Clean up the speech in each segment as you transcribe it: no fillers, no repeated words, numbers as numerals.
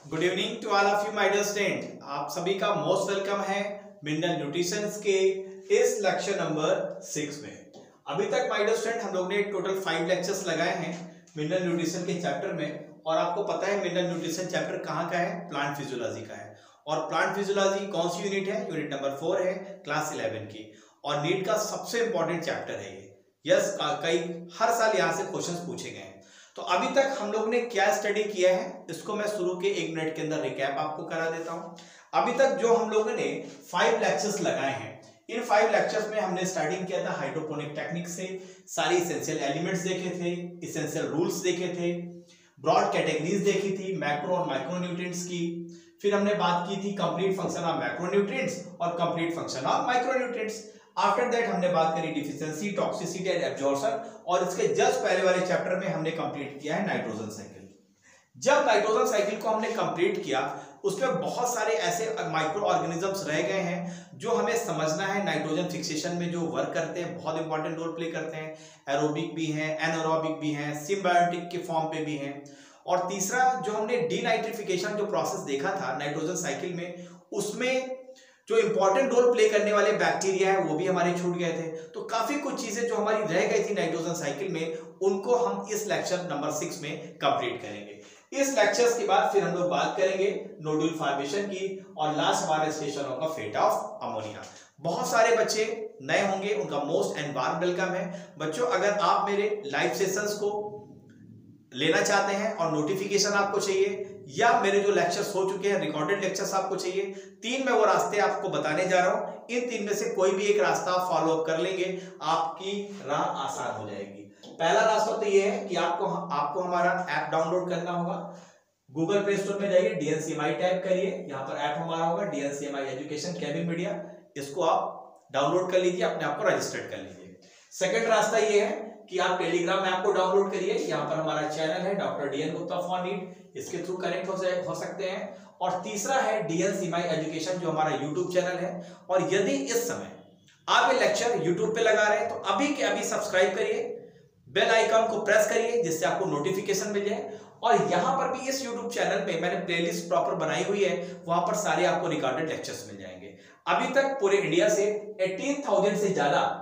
Good evening to all of you my dear student. आप सभी का मोस्ट वेलकम है मिनरल न्यूट्रिशन के इस लेक्चर नंबर 6 में। अभी तक माय डियर स्टूडेंट हम लोग ने टोटल 5 लेक्चर्स लगाए हैं मिनरल न्यूट्रिशन के चैप्टर में। और आपको पता है मिनरल न्यूट्रिशन चैप्टर कहाँ का है? प्लांट फिजियोलॉजी का है। और प्लांट फिजियोलॉजी कौन सी यूनिट है? यूनिट नंबर 4 है, क्लास 11 की। और नीट का सबसे इंपॉर्टेंट चैप्टर है ये। यस, कई हर साल यहाँ से क्वेश्चंस पूछे गए हैं। तो अभी तक हम लोग ने क्या स्टडी किया है इसको मैं शुरू के 1 मिनट के अंदर रिकैप आपको करा देता हूं। अभी तक जो हम लोगों ने 5 लेक्चर्स लगाए हैं, इन 5 लेक्चर्स में हमने स्टार्टिंग किया था हाइड्रोपोनिक टेक्निक से, सारी इसेंशियल एलिमेंट्स देखे थे, इसेंशियल रूल्स देखे थे, ब्रॉड कैटेगरीज देखी थी, मैक्रो और माइक्रो न्यूट्रिएंट्स की। फिर हमने बात की थी complete function of macro nutrients और complete function of micro nutrients. After that हमने बात करी डिफिशियंसी, टॉक्सिसिटी एंड एब्जॉर्प्शन। और इसके जस्ट पहले वाले चैप्टर में हमने कंप्लीट किया है नाइट्रोजन साइकिल। जब नाइट्रोजन साइकिल को हमने कंप्लीट किया, उसमें बहुत सारे ऐसे माइक्रो ऑर्गेनिजम्स रह गए हैं जो हमें समझना है। नाइट्रोजन फिक्सेशन में जो वर्क करते हैं, बहुत इंपॉर्टेंट रोल प्ले करते हैं। एरोबिक भी हैं, एनारोबिक भी हैं, सिम्बायोटिक के फॉर्म पे भी हैं। और तीसरा जो हमने डीनाइट्रिफिकेशन जो प्रोसेस देखा था नाइट्रोजन साइकिल में, उसमें जो इंपॉर्टेंट रोल प्ले करने वाले बैक्टीरिया है वो भी हमारे छूट गए थे। तो काफी कुछ चीजें जो हमारी रह गई थी नाइट्रोजन साइकिल में, उनको हम इस लेक्चर नंबर 6 में कंप्लीट करेंगे। इस लेक्चर्स के बाद फिर हम लोग बात करेंगे नोड्यूल फॉर्मेशन की और लास्ट हमारे स्टेशन होगा फेट ऑफ अमोनिया। बहुत सारे बच्चे नए होंगे, उनका मोस्ट एंड वार्म वेलकम है। बच्चों, अगर आप मेरे लाइव सेशंस को लेना चाहते हैं और नोटिफिकेशन आपको चाहिए, या मेरे जो लेक्चर्स हो चुके हैं रिकॉर्डेड लेक्चर्स आपको चाहिए, 3 में वो रास्ते आपको बताने जा रहा हूं। इन 3 में से कोई भी एक रास्ता फॉलो अप कर लेंगे, आपकी राह आसान हो जाएगी। पहला रास्ता तो ये है कि आपको हमारा ऐप डाउनलोड करना होगा। गूगल प्ले स्टोर में जाइए, DNCMI टाइप करिए, यहाँ पर ऐप हमारा होगा DNCMI एजुकेशन केबिन मीडिया। इसको आप डाउनलोड कर लीजिए, अपने आप को रजिस्टर्ड कर लीजिए। सेकंड रास्ता ये है कि आप टेलीग्राम ऐप को डाउनलोड करिए। यहाँ पर हमारा चैनल है doctor DN Gupta for NEET, इसके थ्रू कनेक्ट हो सकते हैं। और तीसरा है DNCMI एजुकेशन जो हमारा यूट्यूब चैनल है। और यदि इस समय आप ये लेक्चर यूट्यूब पे लगा रहे हैं तो अभी के अभी सब्सक्राइब करिए, बेल आइकन को प्रेस करिए जिससे आपको नोटिफिकेशन मिल जाए। और यहां पर भी इस यूट्यूब चैनल पे मैंने प्लेलिस्ट प्रॉपर बनाई हुई है, वहां पर सारे आपको रिकॉर्डेड लेक्चर्स मिल जाएंगे। अभी तक पूरे इंडिया से 18,000 से ज्यादा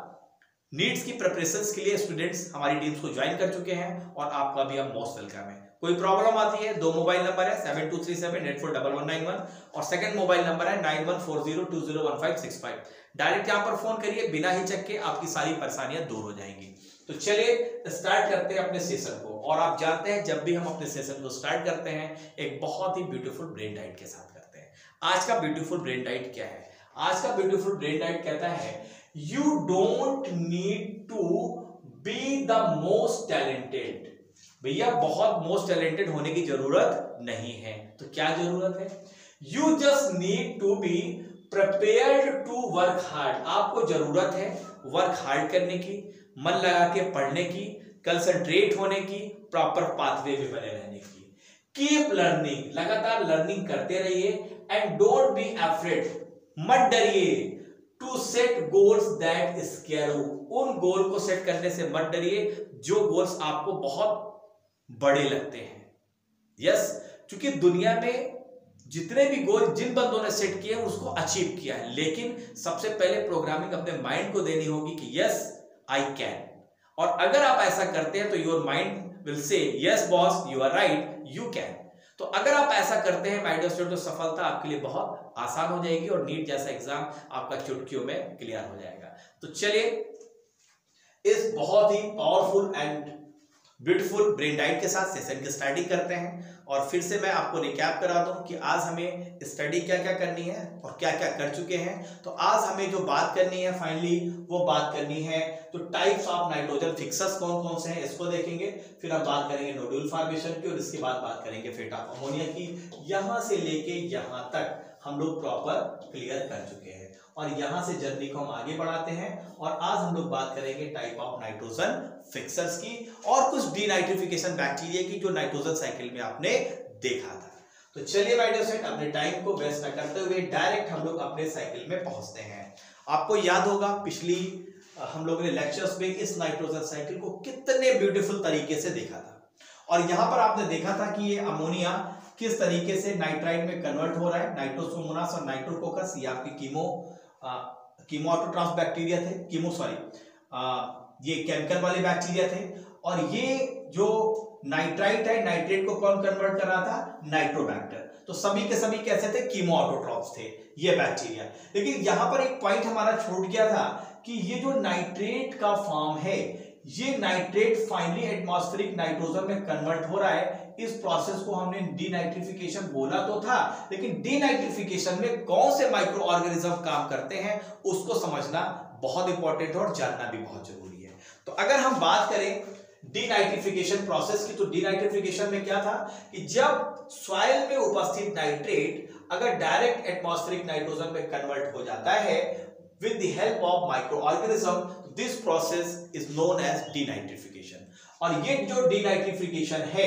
नीट्स की प्रिपरेशंस के लिए स्टूडेंट्स हमारी टीम्स को ज्वाइन कर चुके हैं और आपका भी हम मोस्ट वेलकम है। कोई प्रॉब्लम आती है, 2 मोबाइल नंबर है 7237841191 और सेकंड मोबाइल नंबर है 9140201565। डायरेक्ट यहां पर फोन करिए, बिना हिचक के आपकी सारी परेशानियां दूर हो जाएंगी। तो चलिए स्टार्ट करते हैं अपने सेशन को। और आप जानते हैं जब भी हम अपने सेशन को स्टार्ट करते हैं एक बहुत ही ब्यूटीफुल ब्रेन डाइट के साथ करते हैं। आज का ब्यूटीफुल ब्रेन डाइट क्या है? आज का ब्यूटीफुल ब्रेन डाइट कहता है You don't need to be the most talented। भैया बहुत मोस्ट टैलेंटेड होने की जरूरत नहीं है। तो क्या जरूरत है? You just need to be prepared to work hard। आपको जरूरत है वर्क हार्ड करने की, मन लगा के पढ़ने की, कंसंट्रेट होने की, प्रॉपर पाथवे में बने रहने की। कीप लर्निंग, लगातार लर्निंग करते रहिए। एंड डोंट बी अफ्रेड, मत डरिए। To set goals that scare you, उन गोल को सेट करने से मत डरिए जो गोल्स आपको बहुत बड़े लगते हैं। यस, क्योंकि दुनिया में जितने भी गोल जिन बंदों ने सेट किए हैं उसको अचीव किया है, लेकिन सबसे पहले प्रोग्रामिंग अपने माइंड को देनी होगी कि यस आई कैन। और अगर आप ऐसा करते हैं तो your mind will say yes boss you are right, you can. तो अगर आप ऐसा करते हैं माय डियर स्टूडेंट, तो सफलता आपके लिए बहुत आसान हो जाएगी और नीट जैसा एग्जाम आपका चुटकियों में क्लियर हो जाएगा। तो चलिए इस बहुत ही powerful and beautiful brain diet के साथ सेशन की स्टडी करते हैं। और फिर से मैं आपको रिकैप करा दूं कि आज हमें स्टडी क्या क्या करनी है और क्या क्या कर चुके हैं। तो आज हमें जो बात करनी है फाइनली वो बात करनी है तो टाइप्स ऑफ नाइट्रोजन फिक्सर्स कौन कौन से हैं इसको देखेंगे। फिर हम बात करेंगे नोड्यूल फॉर्मेशन की और इसके बाद बात करेंगे फेट ऑफ अमोनिया की। यहां से लेके यहां तक हम लोग प्रॉपर क्लियर कर चुके हैं और यहां से जर्नी को हम आगे बढ़ाते हैं। और आज हम लोग बात करेंगे टाइप ऑफ नाइट्रोजन फिक्सर्स की और कुछ डीनाइट्रिफिकेशन बैक्टीरिया की जो नाइट्रोजन साइकिल में आपने देखा था। तो चलिए माय डियर स्टूडेंट, अपने टाइम को वेस्ट न करते हुए डायरेक्ट हम लोग अपने साइकिल में पहुंचते हैं। आपको याद होगा पिछली हम लोगों ने लेक्चर्स में इस नाइट्रोजन साइकिल को कितने ब्यूटीफुल तरीके से देखा था। और यहां पर आपने देखा था कि ये अमोनिया किस तरीके से नाइट्राइट में कन्वर्ट हो रहा है। नाइट्रोसोमोनास और नाइट्रोकोकस ये आपके कीमो ऑटोट्रॉफ बैक्टीरिया थे, ये केमिकल वाले बैक्टीरिया थे। और ये जो नाइट्राइट है, नाइट्रेट को कौन कन्वर्ट कर रहा था, नाइट्रोबैक्टर। तो सभी के सभी कैसे थे, कीमो ऑटोट्रॉफ्स थे ये बैक्टीरिया। लेकिन यहां पर एक पॉइंट हमारा छूट गया था कि ये जो नाइट्रेट का फॉर्म है, ये नाइट्रेट फाइनली एटमॉस्फेरिक नाइट्रोजन में कन्वर्ट हो रहा है। इस प्रोसेस को हमने डीनाइट्रिफिकेशन बोला तो था, लेकिन डीनाइट्रिफिकेशन में कौन से माइक्रो ऑर्गेनिज्म काम करते हैं उसको समझना बहुत इंपॉर्टेंट है और जानना भी बहुत जरूरी है। तो अगर हम बात करें डीनाइट्रिफिकेशन प्रोसेस की, तो डीनाइट्रिफिकेशन में क्या था कि जब सॉइल में उपस्थित नाइट्रेट अगर डायरेक्ट एटमॉस्फेरिक नाइट्रोजन में कन्वर्ट हो जाता है with the help of microorganism, this process is known as denatrification। और ये जो denatrification है,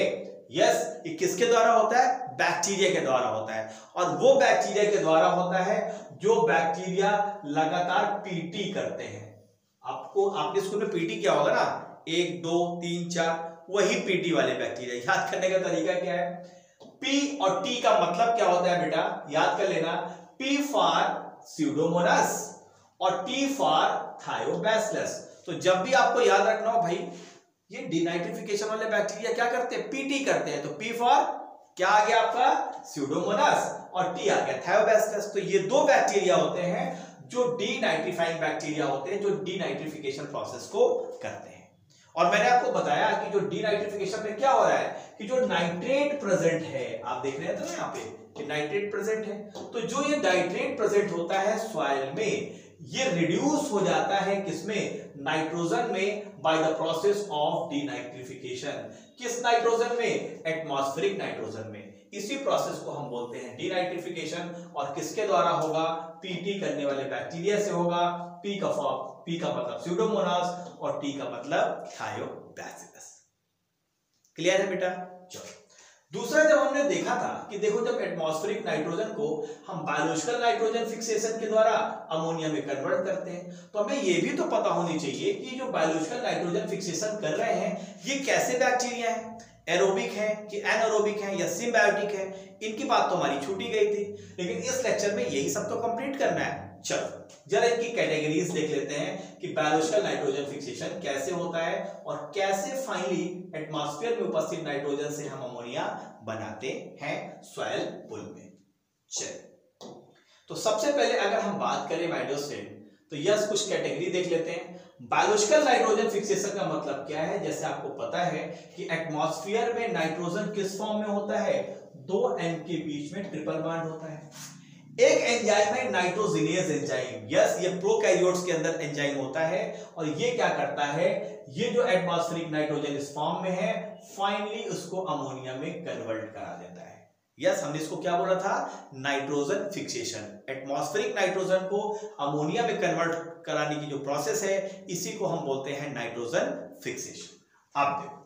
यस, ये किसके द्वारा होता है, बैक्टीरिया के द्वारा होता है। और वो बैक्टीरिया के द्वारा होता है जो बैक्टीरिया लगातार पीटी करते हैं। आपने स्कूल में पीटी किया होगा ना, 1 2 3 4, वही पीटी वाले बैक्टीरिया। याद करने का तरीका क्या है, पी और टी का मतलब क्या होता है बेटा, याद कर लेना। पी फॉर स्यूडोमोनास और टी फॉर थायोबैसिलस। तो जब भी आपको याद रखना हो भाई, ये डीनाइट्रिफिकेशन वाले बैक्टीरिया क्या करते हैं, पीटी करते हैं। तो पी फॉर क्या आ गया आपका, स्यूडोमोनास, और टी आ गया थायोबैसिलस। तो ये दो बैक्टीरिया होते हैं जो डीनाइट्रिफाइंग बैक्टीरिया होते हैं, जो डीनाइट्रिफिकेशन प्रोसेस को करते हैं। और मैंने आपको बताया कि जो डीनाइट्रिफिकेशन में क्या हो रहा है कि जो नाइट्रेट प्रेजेंट है, आप देख रहे हैं तो यहाँ पे कि नाइट्रेट प्रेजेंट है, तो जो ये नाइट्रेट प्रेजेंट होता है सॉइल में, ये रिड्यूस हो जाता है किसमें, नाइट्रोजन में, by the process of denitrification. किस नाइट्रोजन में, एटमॉस्फेरिक नाइट्रोजन में। इसी प्रोसेस को हम बोलते हैं डीनाइट्रिफिकेशन। और किसके द्वारा होगा, पीटी करने वाले बैक्टीरिया से होगा। पी का मतलब स्यूडोमोनास और टी का मतलब थायोबैसिलस। क्लियर है बेटा। चलो, दूसरा जब हमने देखा था कि देखो, जब एटमॉस्फेरिक नाइट्रोजन को हम बायोलॉजिकल नाइट्रोजन फिक्सेशन के द्वारा अमोनिया में कन्वर्ट करते हैं, तो हमें यह भी तो पता होनी चाहिए कि जो बायोलॉजिकल नाइट्रोजन फिक्सेशन कर रहे हैं ये कैसे बैक्टीरिया हैं, एरोबिक है कि एनारोबिक है या सिम्बायोटिक है। इनकी बात तो हमारी छूटी गई थी, लेकिन इस लेक्चर में यही सब तो कंप्लीट करना है। चलो जरा इनकी कैटेगरीज देख लेते हैं कि बायोलॉजिकल नाइट्रोजन फिक्सेशन कैसे होता है और कैसे फाइनली एटमॉस्फेयर में उपस्थित नाइट्रोजन से हम अमोनिया बनाते हैं सॉइल पुल में। चलिए, तो सबसे पहले अगर हम बात करें माइडोस्टेन, तो यस, कुछ कैटेगरी देख लेते हैं। बायोलॉजिकल नाइट्रोजन फिक्सेशन का मतलब क्या है, जैसे आपको पता है कि एटमॉस्फेयर में नाइट्रोजन किस फॉर्म में होता है, 2 N के बीच में ट्रिपल बॉन्ड होता है। एक एंजाइम है नाइट्रोजिनेज एंजाइम, यस, ये प्रोकैरियोट्स के अंदर एंजाइम होता है। और ये क्या करता है, ये जो एटमॉस्फेरिक नाइट्रोजन इस फॉर्म में है, फाइनली उसको अमोनिया में कन्वर्ट करा देता है। यस, हमने इसको क्या बोला था, नाइट्रोजन फिक्सेशन। एटमॉस्फेरिक नाइट्रोजन को अमोनिया में कन्वर्ट कराने की जो प्रोसेस है, इसी को हम बोलते हैं नाइट्रोजन फिक्सेशन। अब देखो,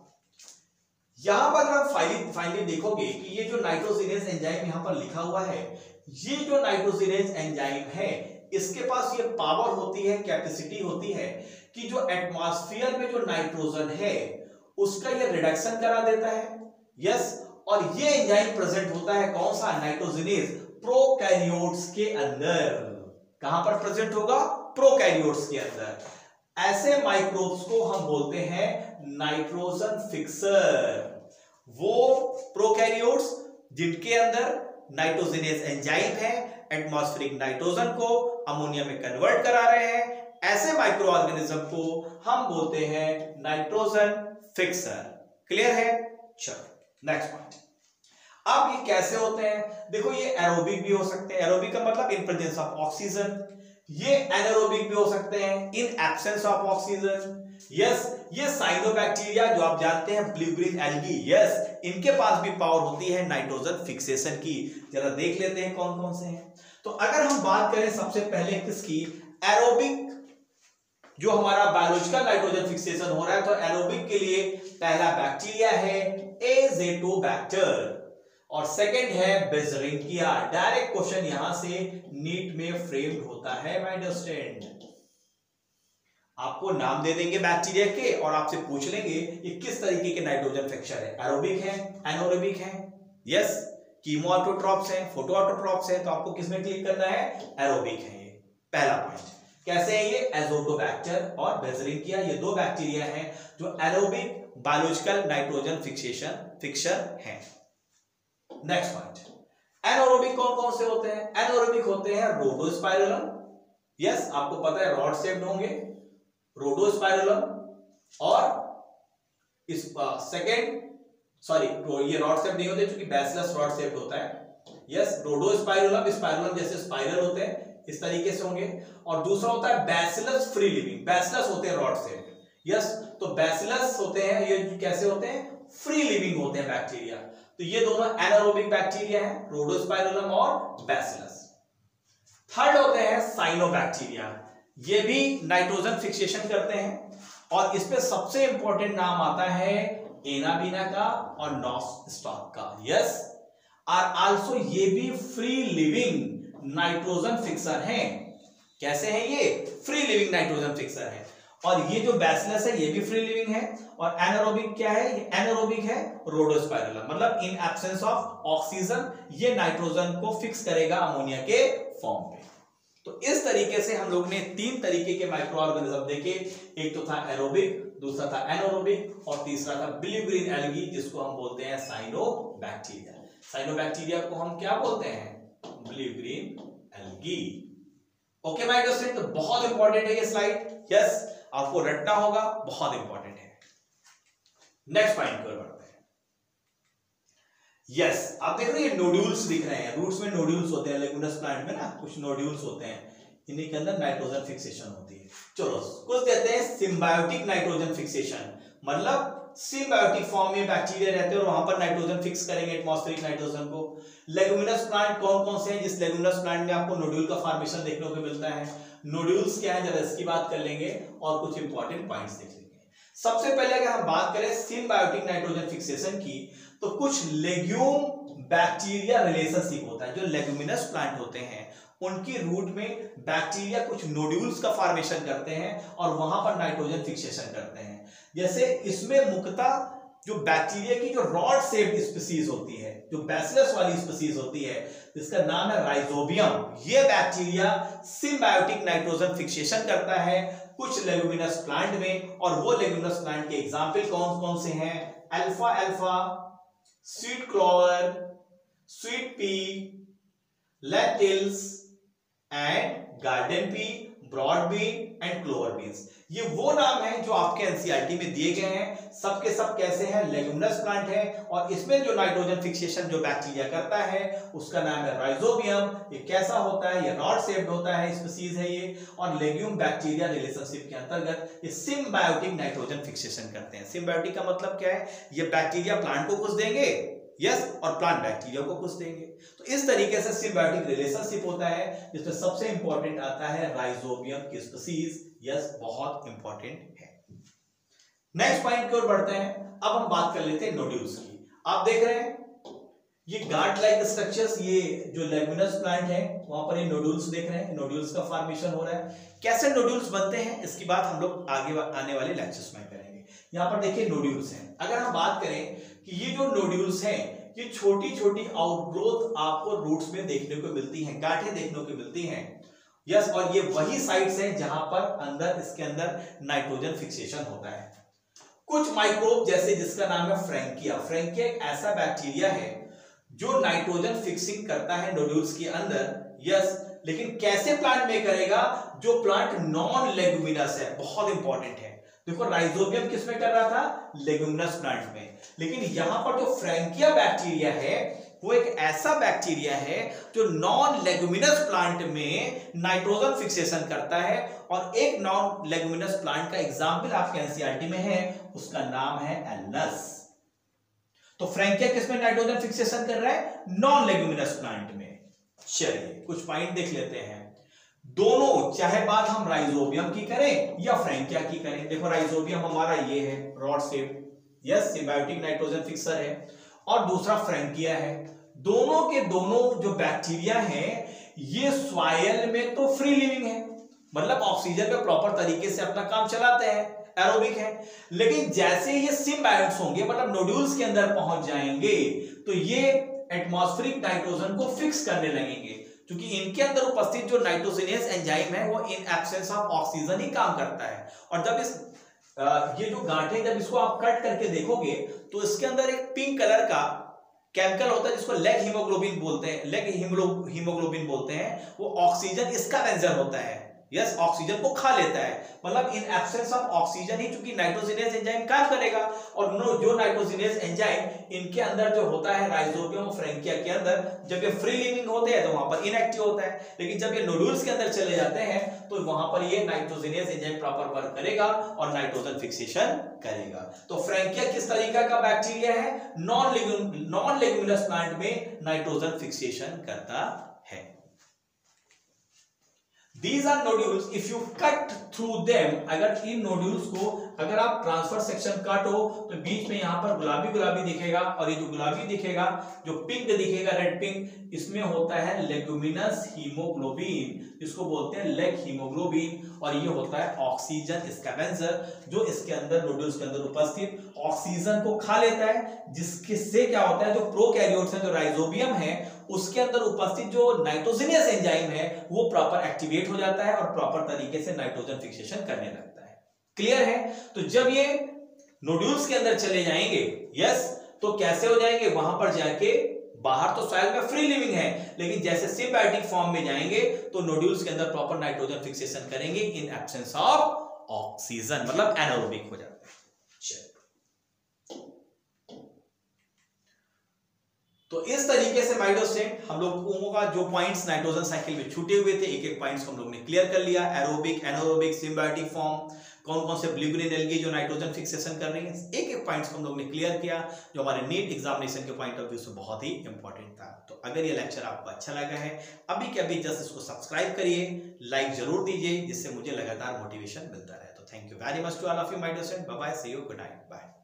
यहां पर आप फाइनली देखोगे कि ये जो नाइट्रोजिनेज एंजाइम यहां पर लिखा हुआ है, ये जो नाइट्रोजिनेज एंजाइम है, इसके पास ये पावर होती है, कैपेसिटी होती है कि जो एटमॉस्फेयर में जो नाइट्रोजन है उसका ये रिडक्शन करा देता है। यस, और ये एंजाइम प्रेजेंट होता है कौन सा, नाइट्रोजिनेज, प्रोकैरियोट्स के अंदर। कहां पर प्रेजेंट होगा, प्रोकैरियोट्स के अंदर। ऐसे माइक्रोब्स को हम बोलते हैं नाइट्रोजन फिक्सर। वो प्रोकैरियोट्स जिनके अंदर नाइट्रोजिनेज एंजाइम है, एटमॉस्फेरिक नाइट्रोजन को अमोनिया में कन्वर्ट करा रहे हैं, ऐसे माइक्रो ऑर्गेनिज्म को हम बोलते हैं नाइट्रोजन फिक्सर। क्लियर है। चलो नेक्स्ट पॉइंट। अब ये कैसे होते हैं, देखो, ये एरोबिक भी हो सकते हैं। एरोबिक का मतलब इन प्रेजेंस ऑफ ऑक्सीजन। ये एनारोबिक भी हो सकते हैं, in absence of oxygen. Yes, ये साइनोबैक्टीरिया जो आप जानते हैं, ब्लू ग्रीन एल्गी, यस, इनके पास भी पावर होती है नाइट्रोजन फिक्सेशन की। जरा देख लेते हैं कौन कौन से हैं। तो अगर हम बात करें सबसे पहले किसकी, एरोबिक, जो हमारा बायोलॉजिकल नाइट्रोजन फिक्सेशन हो रहा है, तो एरोबिक के लिए पहला बैक्टीरिया है एजेटोबैक्टर और सेकंड है बेजरिंकिया। डायरेक्ट क्वेश्चन यहां से नीट में फ्रेम्ड होता है माय स्टूडेंट। आपको नाम दे देंगे बैक्टीरिया के और आपसे पूछ लेंगे ये किस तरीके के नाइट्रोजन फिक्सर है, एरोबिक है, एनारोबिक है। यस, कीमोऑटोट्रॉप्स हैं, फोटोऑटोट्रॉप्स हैं, तो आपको किसमें क्लिक करना है, एरोबिक है ये पहला पॉइंट। कैसे है ये, एजोटोबैक्टर और बेसिलिया, ये दो बैक्टीरिया हैं जो एरोबिक बायोलॉजिकल नाइट्रोजन फिक्सर हैं। नेक्स्ट पॉइंट, एनारोबिक कौन कौन से होते हैं, एनारोबिक होते हैं रोडोस्पाइरलम, यस आपको पता है रॉड शेप्ड होंगे, रोडोस्पाइरलम, और इस सेकंड सॉरी ये रॉड शेप नहीं होते क्योंकि बैसिलस रॉड शेप होता है, यस रोडोस्पाइरलम, स्पाइरलम जैसे स्पाइरल होते हैं इस तरीके से होंगे, और दूसरा होता है बैसिलस फ्री लिविंग, बैसिलस होते हैं रॉड शेप, यस तो बैसिलस होते हैं ये कैसे होते हैं, फ्री लिविंग होते हैं बैक्टीरिया, तो ये दोनों एनारोबिक बैक्टीरिया हैं, रोडोस्पाइरलम और बैसिलस। थर्ड होते हैं साइनोबैक्टीरिया, ये भी नाइट्रोजन फिक्सेशन करते हैं, और इसमें सबसे इंपॉर्टेंट नाम आता है एनाबीना का और नॉस्टॉक का, यस आर आल्सो ये भी फ्री लिविंग नाइट्रोजन फिक्सर हैं। कैसे हैं ये, फ्री लिविंग नाइट्रोजन फिक्सर है, और ये जो बैसिलस है ये भी फ्री लिविंग है, और एनारोबिक क्या है, ये एनारोबिक है रोडोस्पाइरलम, मतलब इन एब्सेंस ऑफ ऑक्सीजन ये नाइट्रोजन को फिक्स करेगा अमोनिया के फॉर्म पे। तो इस तरीके से हम लोग ने तीन तरीके के माइक्रो ऑर्गेनिज्म देखे, एक तो था एरोबिक, दूसरा था एनारोबिक, और तीसरा था ब्लू ग्रीन एल्गी जिसको हम बोलते हैं साइनोबैक्टीरिया। साइनोबैक्टीरिया को हम क्या बोलते हैं, blue green algae. Okay my dear student, तो बहुत इंपॉर्टेंट है ये स्लाइड, यस आपको रटना होगा, बहुत इंपॉर्टेंट है। नेक्स्ट पॉइंट पर बढ़ते हैं, यस आप देख रहे हैं नोड्यूल्स दिख रहे हैं, रूट्स में नोड्यूल्स होते हैं, लेगुमिनस प्लांट में ना कुछ नोड्यूल्स होते हैं, इन्हीं के अंदर नाइट्रोजन फिक्सेशन होती है। चलो कुछ देते हैं सिम्बायोटिक नाइट्रोजन फिक्सेशन, मतलब सिम्बायोटिक फॉर्म में बैक्टीरिया रहते हैं और वहां पर नाइट्रोजन फिक्स करेंगे एटमॉस्फेरिक नाइट्रोजन को। लेगुमिनस प्लांट कौन कौन से हैं, जिस लेगुमिनस प्लांट में आपको नोड्यूल का फॉर्मेशन देखने को मिलता है, नोड्यूल्स क्या है जरा इसकी बात कर लेंगे और कुछ इंपॉर्टेंट पॉइंट्स देख लेंगे। सबसे पहले अगर हम बात करें सिम्बायोटिक नाइट्रोजन फिक्सेशन की, तो कुछ लेग्यूम बैक्टीरिया रिलेशनशिप होता है, जो लेगुमिनस प्लांट होते हैं उनकी रूट में बैक्टीरिया कुछ नोड्यूल्स का फॉर्मेशन करते हैं और वहां पर नाइट्रोजन फिक्सेशन करते हैं। जैसे इसमें मुख्यतः जो बैक्टीरिया की जो रॉड शेप्ड स्पीसीज होती है, जो बैसिलस वाली स्पीसीज होती है जिसका नाम है राइजोबियम, ये बैक्टीरिया सिम्बायोटिक नाइट्रोजन फिक्सेशन करता है कुछ लेगुमिनस प्लांट में, और वो लेगुमिनस प्लांट के एग्जाम्पल कौन कौन से हैं, अल्फा अल्फा, sweet clover, sweet pea, lentils and garden pea, broad bean and clover beans. ये वो नाम है जो आपके एनसीईआरटी में दिए गए हैं, सब के सब कैसे हैं, लेगुमिनस प्लांट है, और इसमें जो नाइट्रोजन फिक्सेशन जो बैक्टीरिया करता है उसका नाम है राइजोबियम। ये कैसा होता है, ये रॉड शेप्ड होता है, स्पीसीज है ये, और लेग्यूम बैक्टीरिया रिलेशनशिप के अंतर्गत ये सिम्बायोटिक नाइट्रोजन फिक्सेशन करते हैं। सिम्बायोटिक का मतलब क्या है, ये बैक्टीरिया प्लांट को कुछ देंगे, यस और प्लांट बैक्टीरिया को कुछ देंगे, तो इस तरीके से सिम्बायोटिक रिलेशनशिप होता है, जिसमें सबसे इंपॉर्टेंट आता है राइजोबियम की स्पीसीज, यस बहुत इंपॉर्टेंट है। नेक्स्ट पॉइंट की ओर बढ़ते हैं, अब हम बात कर लेते हैं नोड्यूल्स की। आप देख रहे हैं ये गार्ड लाइक स्ट्रक्चर्स, ये जो लेगुमिनस प्लांट है वहां पर ये नोड्यूल्स देख रहे हैं, नोड्यूल्स का फॉर्मेशन हो रहा है। कैसे नोड्यूल्स बनते हैं इसकी बात हम लोग आगे आने वाले लेक्चर्स में करेंगे। यहाँ पर देखिए नोड्यूल्स हैं, अगर हम बात करें कि ये जो नोड्यूल्स हैं ये छोटी छोटी आउटग्रोथ आपको रूट्स में देखने को मिलती हैं, गांठें देखने को मिलती हैं, यस और ये वही साइट्स हैं जहां पर अंदर इसके अंदर नाइट्रोजन फिक्सेशन होता है। कुछ माइक्रोब जैसे जिसका नाम है फ्रैंकिया, फ्रैंकिया एक ऐसा बैक्टीरिया है जो नाइट्रोजन फिक्सिंग करता है नोड्यूल्स के अंदर, यस लेकिन कैसे प्लांट में करेगा, जो प्लांट नॉन लेगुमिनस है, बहुत इंपॉर्टेंट है। देखो राइजोबियम किसमें कर रहा था, लेगुमिनस प्लांट में, लेकिन यहां पर जो फ्रैंकिया बैक्टीरिया है वो एक ऐसा बैक्टीरिया है जो नॉन लेगुमिनस प्लांट में नाइट्रोजन फिक्सेशन करता है, और एक नॉन लेगुमिनस प्लांट का एग्जाम्पल आपके एनसीईआरटी में है, उसका नाम है एलनस। तो फ्रैंकिया किसमें नाइट्रोजन फिक्सेशन कर रहा है, नॉन लेगुमिनस प्लांट में। चलिए कुछ पॉइंट देख लेते हैं, दोनों चाहे बात हम राइजोबियम की करें या फ्रैंकिया की करें, देखो राइजोबियम हमारा ये है rod shape, yes symbiotic nitrogen fixer है, और दूसरा फ्रैंकिया है। दोनों के दोनों जो बैक्टीरिया हैं ये सॉइल में तो फ्री लिविंग है, मतलब ऑक्सीजन पे प्रॉपर तरीके से अपना काम चलाते हैं, एरोबिक है, लेकिन जैसे ये सिम्बायोट्स होंगे मतलब नोड्यूल्स के अंदर पहुंच जाएंगे तो ये एटमॉस्फेरिक नाइट्रोजन को फिक्स करने लगेंगे, क्योंकि इनके अंदर उपस्थित जो नाइट्रोजनियस एंजाइम है वो इन एब्सेंस ऑफ ऑक्सीजन ही काम करता है। और जब इस ये जो गांठें जब इसको आप कट करके देखोगे तो इसके अंदर एक पिंक कलर का केमिकल होता है जिसको लेग हीमोग्लोबिन बोलते हैं, लेग हीमोग्लोबिन बोलते हैं। वो ऑक्सीजन इसका वेंजर होता है, यस, ऑक्सीजन को खा लेता है। मतलब इन एब्सेंस ऑफ ऑक्सीजन ही चूंकि नाइट्रोजनियस एंजाइम काम करेगा, और जो नाइट्रोजनियस एंजाइम इनके अंदर जो होता है राइजोबियम और फ्रैंकिया के अंदर, जब ये फ्री लिविंग होते हैं तो वहां पर इनएक्टिव होता है, लेकिन जब ये नोड्यूल्स के अंदर चले जाते हैं तो वहां पर ये नाइट्रोजनियस एंजाइम प्रॉपर वर्क करेगा और नाइट्रोजन फिक्सेशन करेगा। तो फ्रैंकिया किस तरीका का बैक्टीरिया है? नॉन लेग्यूमिनस प्लांट में नाइट्रोजन फिक्सेशन करता है। These are nodules. If you cut through them, अगर इन नोड्यूल्स को अगर आप ट्रांसफर सेक्शन काट हो तो बीच में यहाँ पर गुलाबी गुलाबी दिखेगा, और ये जो गुलाबी दिखेगा, जो पिंक दिखेगा, रेड पिंक, इसमें होता है लेग्यूमिनस हीमोग्लोबिन, जिसको बोलते हैं लेग हीमोग्लोबिन। और ये होता है ऑक्सीजन स्कैवेंजर, जो इसके अंदर नोड्यूल्स के अंदर उपस्थित ऑक्सीजन को खा लेता है, जिसके से क्या होता है, जो प्रोकैरियोट्स हैं, जो राइजोबियम है, उसके अंदर उपस्थित जो नाइट्रोजनियस एंजाइम है वो प्रॉपर एक्टिवेट हो जाता है और प्रॉपर तरीके से नाइट्रोजन फिक्सेशन करने लगता है। क्लियर है? तो जब ये नोड्यूल्स के अंदर चले जाएंगे, यस, तो कैसे हो जाएंगे? वहां पर जाके बाहर तो सॉइल में फ्री लिविंग है, लेकिन जैसे सिम्बायोटिक फॉर्म में जाएंगे तो नोड्यूल्स के अंदर प्रॉपर नाइट्रोजन फिक्सेशन करेंगे इन एब्सेंस ऑफ ऑक्सीजन, मतलब एनारोबिक हो जाता है। तो इस तरीके से माइडोस्टेट हम लोगों का जो पॉइंट्स नाइट्रोजन साइकिल में छूटे हुए थे, एक एक पॉइंट्स को हम लोग ने क्लियर कर लिया। एरोबिक, एनारोबिक, सिम्बायोटिक फॉर्म, कौन कौन से ब्लिगुलिन एल्गी जो नाइट्रोजन फिक्सेशन कर रही है, एक एक पॉइंट्स को हम लोग ने क्लियर किया, जो हमारे नीट एग्जामिनेशन के पॉइंट ऑफ व्यू से बहुत ही इंपॉर्टेंट था। तो अगर ये लेक्चर आपको अच्छा लगा है, अभी के अभी जस्ट इसको सब्सक्राइब करिए, लाइक जरूर दीजिए, जिससे मुझे लगातार मोटिवेशन मिलता रहे। तो thank you very much to all of you माइडोस्टेट। Bye bye, see you, good night, bye.